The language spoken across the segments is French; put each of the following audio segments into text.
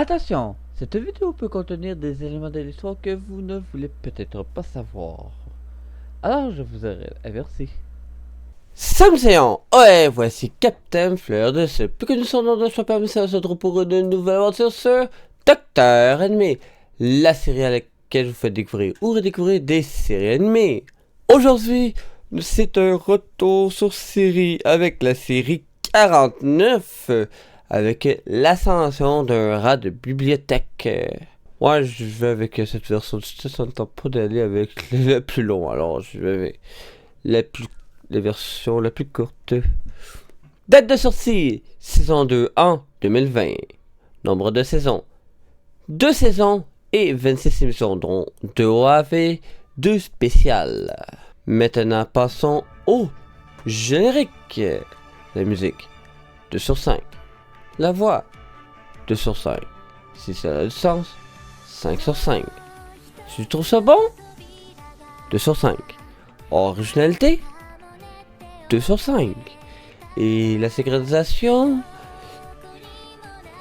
Attention, cette vidéo peut contenir des éléments de l'histoire que vous ne voulez peut-être pas savoir. Alors je vous avertis. Salut Séant! Ouais, voici Captain Fleur de ce plus connu son nom de soi parmi ça se trouve pour une nouvelle aventure sur Docteur Ennemi, la série à laquelle je vous fais découvrir ou redécouvrir des séries animées. Aujourd'hui, c'est un retour sur série avec la série 49, avec l'ascension d'un rat de bibliothèque. Ouais, je vais avec cette version du titre, ça ne tente pas d'aller avec le plus long, alors je vais avec la version la plus courte. Date de sortie, saison 2 en 2020. Nombre de saisons, 2 saisons et 26 émissions, dont 2 OAV, 2 spéciales. Maintenant, passons au générique. La musique, 2 sur 5. La voix, 2 sur 5. Si ça a du sens, 5 sur 5. Si tu trouves ça bon, 2 sur 5. Originalité, 2 sur 5. Et la synchronisation,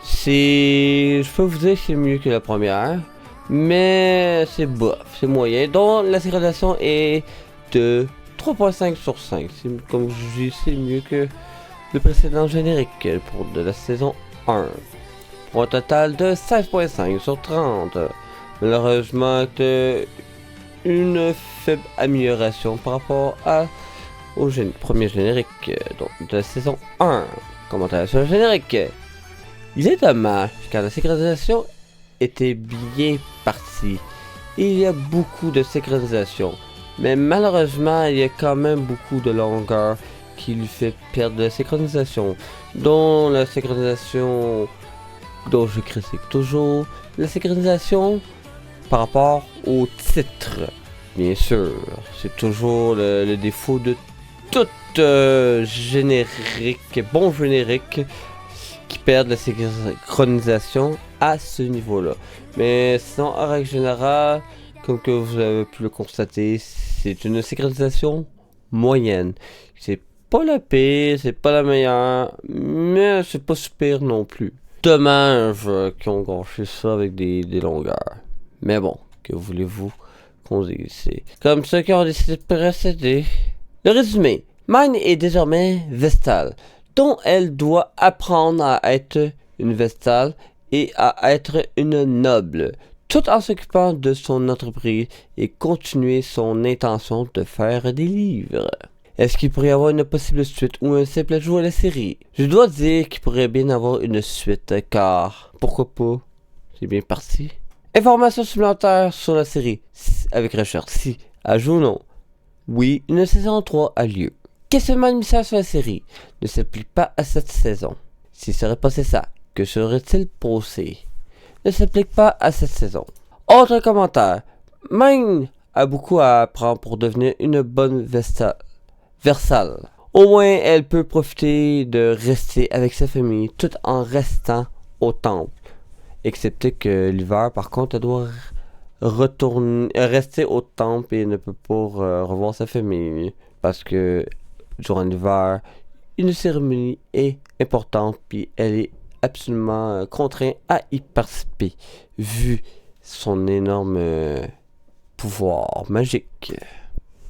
c'est... Je peux vous dire que c'est mieux que la première, mais c'est bof, c'est moyen. Donc la synchronisation est de 3.5 sur 5. Comme je dis, c'est mieux que le précédent générique pour de la saison 1. Pour un total de 16.5 sur 30. Malheureusement, une faible amélioration par rapport au premier générique donc de la saison 1. Commentaire sur le générique. Il est dommage car la synchronisation était bien partie. Il y a beaucoup de synchronisation, mais malheureusement il y a quand même beaucoup de longueur qui lui fait perdre la synchronisation, dont la synchronisation dont je critique toujours, la synchronisation par rapport au titre. Bien sûr, c'est toujours le défaut de tout générique, bon générique, qui perdent la synchronisation à ce niveau-là. Mais sinon, en règle générale, comme que vous avez pu le constater, c'est une synchronisation moyenne. C'est pas la pire, c'est pas la meilleure, mais c'est pas super non plus. Dommage qu'ils ont gâché ça avec des longueurs. Mais bon, que voulez-vous qu'on dise? C'est comme ça qu'ils ont décidé de procéder. Le résumé. Mine est désormais Vestale, dont elle doit apprendre à être une Vestale et à être une noble, tout en s'occupant de son entreprise et continuer son intention de faire des livres. Est-ce qu'il pourrait y avoir une possible suite ou un simple ajout à la série? Je dois dire qu'il pourrait bien avoir une suite, car pourquoi pas? C'est bien parti. Informations supplémentaires sur la série, avec recherche si, ajout ou non. Oui, une saison 3 a lieu. Questionnement de mystère sur la série ne s'applique pas à cette saison. S'il serait passé ça, que serait-il posé? Ne s'applique pas à cette saison. Autre commentaire. Mine a beaucoup à apprendre pour devenir une bonne Versale. Au moins, elle peut profiter de rester avec sa famille tout en restant au temple. Excepté que l'hiver, par contre, elle doit rester au temple et ne peut pas revoir sa famille. Parce que durant l'hiver, une cérémonie est importante, puis elle est absolument contrainte à y participer, vu son énorme pouvoir magique.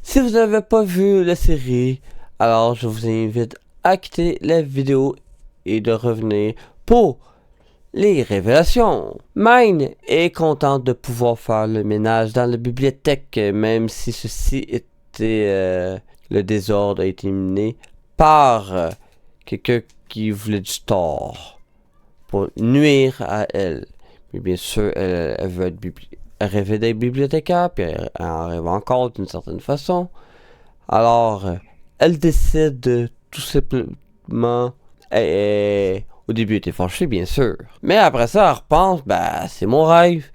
Si vous n'avez pas vu la série, alors je vous invite à quitter la vidéo et de revenir pour les révélations. Mine est contente de pouvoir faire le ménage dans la bibliothèque, même si ceci était... le désordre a été éliminé par quelqu'un qui voulait du tort pour nuire à elle. Mais bien sûr, elle veut être elle rêvait d'être bibliothécaire, puis elle en rêve encore d'une certaine façon. Alors, elle décide de tout simplement... au début, elle était fâchée, bien sûr. Mais après ça, elle repense, c'est mon rêve.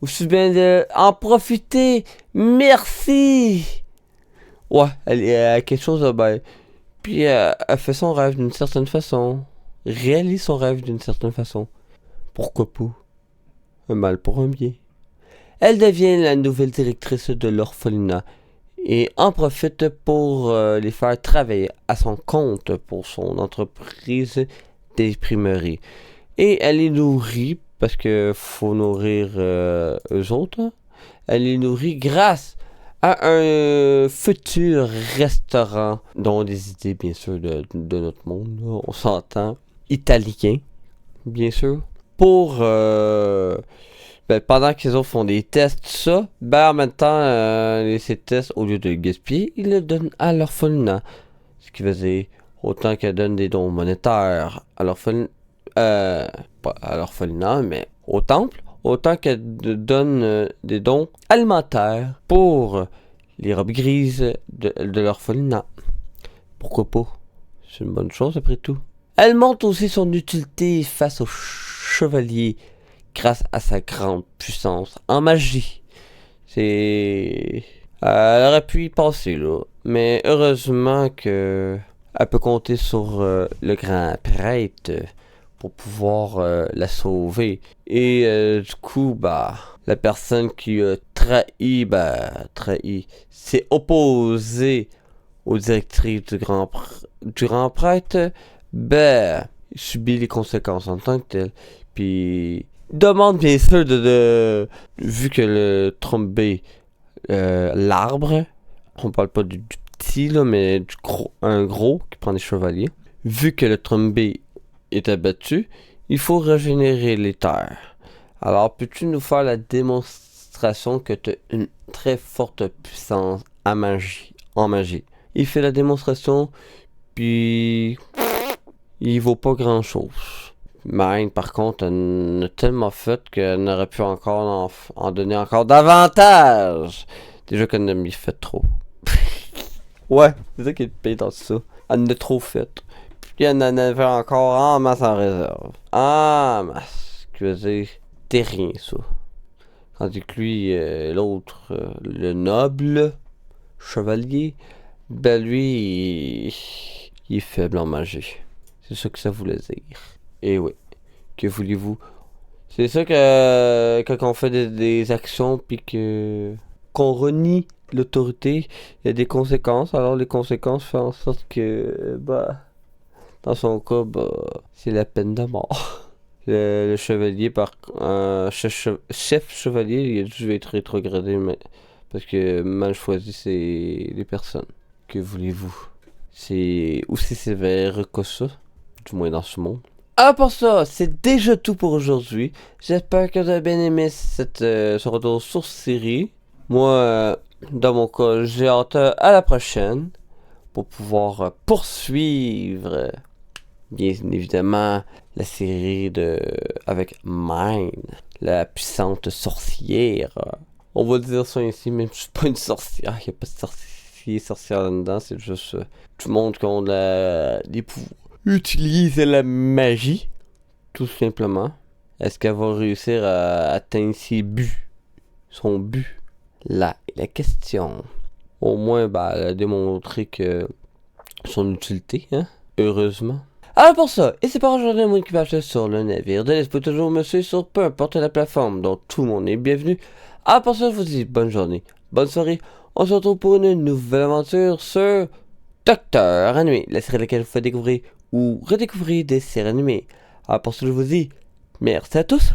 Ou je suis bien en profiter. Merci. Ouais, elle a quelque chose de puis elle fait son rêve d'une certaine façon. Réalise son rêve d'une certaine façon. Pourquoi pas? Un mal pour un bien. Elle devient la nouvelle directrice de l'orphelinat et en profite pour les faire travailler à son compte pour son entreprise d'imprimerie. Et elle est nourrie parce que faut nourrir eux autres. Hein. Elle les nourrit grâce à un futur restaurant dont des idées, bien sûr, de notre monde. Là, on s'entend. Italien, bien sûr. Pour... pendant qu'ils autres font des tests, tout ça, en même temps, ces tests, au lieu de gaspiller, ils le donnent à l'orphelinat. Ce qui veut dire, autant qu'elle donne des dons monétaires à l'orphelinat, pas à l'orphelinat, mais au temple, autant qu'elle donne des dons alimentaires pour les robes grises de l'orphelinat. Pourquoi pas? C'est une bonne chose après tout. Elle montre aussi son utilité face aux chevaliers grâce à sa grande puissance en magie. C'est... elle aurait pu y passer, là. Mais heureusement que elle peut compter sur le grand prêtre pour pouvoir la sauver. Et du coup, la personne qui a trahi, s'est opposée aux directives du grand prêtre, subit les conséquences en tant que tel. Puis demande bien sûr de vu que le trombé, l'arbre, on parle pas du petit là, mais un gros qui prend des chevaliers. Vu que le trombé est abattu, il faut régénérer les terres. Alors peux-tu nous faire la démonstration que tu as une très forte puissance en magie? Il fait la démonstration, puis il vaut pas grand chose. Mine, par contre, elle a tellement fait qu'elle n'aurait pu encore en donner encore davantage. Déjà qu'elle en a mis fait trop. Ouais, c'est ça qui est payé dans ça. Elle en a trop fait. Puis elle en avait encore en masse en réserve. En masse. Ce qui veut dire, t'es rien, ça. Tandis que lui, l'autre, le noble chevalier, lui, il est faible en magie. C'est ça que ça voulait dire. Et oui, que voulez-vous? C'est ça que quand on fait des actions puis qu'on renie l'autorité, il y a des conséquences. Alors les conséquences font en sorte que dans son cas, c'est la peine de mort. Le chevalier chef chevalier, il a dû être rétrogradé, mais parce que mal choisi c'est les personnes. Que voulez-vous? C'est aussi sévère que ça, du moins dans ce monde. Pour ça, c'est déjà tout pour aujourd'hui. J'espère que vous avez bien aimé ce retour sur série. Moi, dans mon cas, j'ai hâte à la prochaine pour pouvoir poursuivre, bien évidemment, la série avec Mine, la puissante sorcière. On va dire ça ici, même si je suis pas une sorcière. Il n'y a pas de sorcière là-dedans, c'est juste tout le monde qui a des pouvoirs. Utilise la magie, tout simplement. Est-ce qu'elle va réussir à atteindre son but? Là est la question. Au moins, elle a démontré que son utilité, hein, heureusement. Alors pour ça, et c'est pas aujourd'hui mon équipage sur le navire de l'esprit toujours me suivre sur peu importe la plateforme dont tout le monde est bienvenu. Alors pour ça, je vous dis bonne journée, bonne soirée. On se retrouve pour une nouvelle aventure sur Docteur Animé, la série à laquelle je vous fais découvrir ou redécouvrir des séries animées. Alors pour ça, je vous dis merci à tous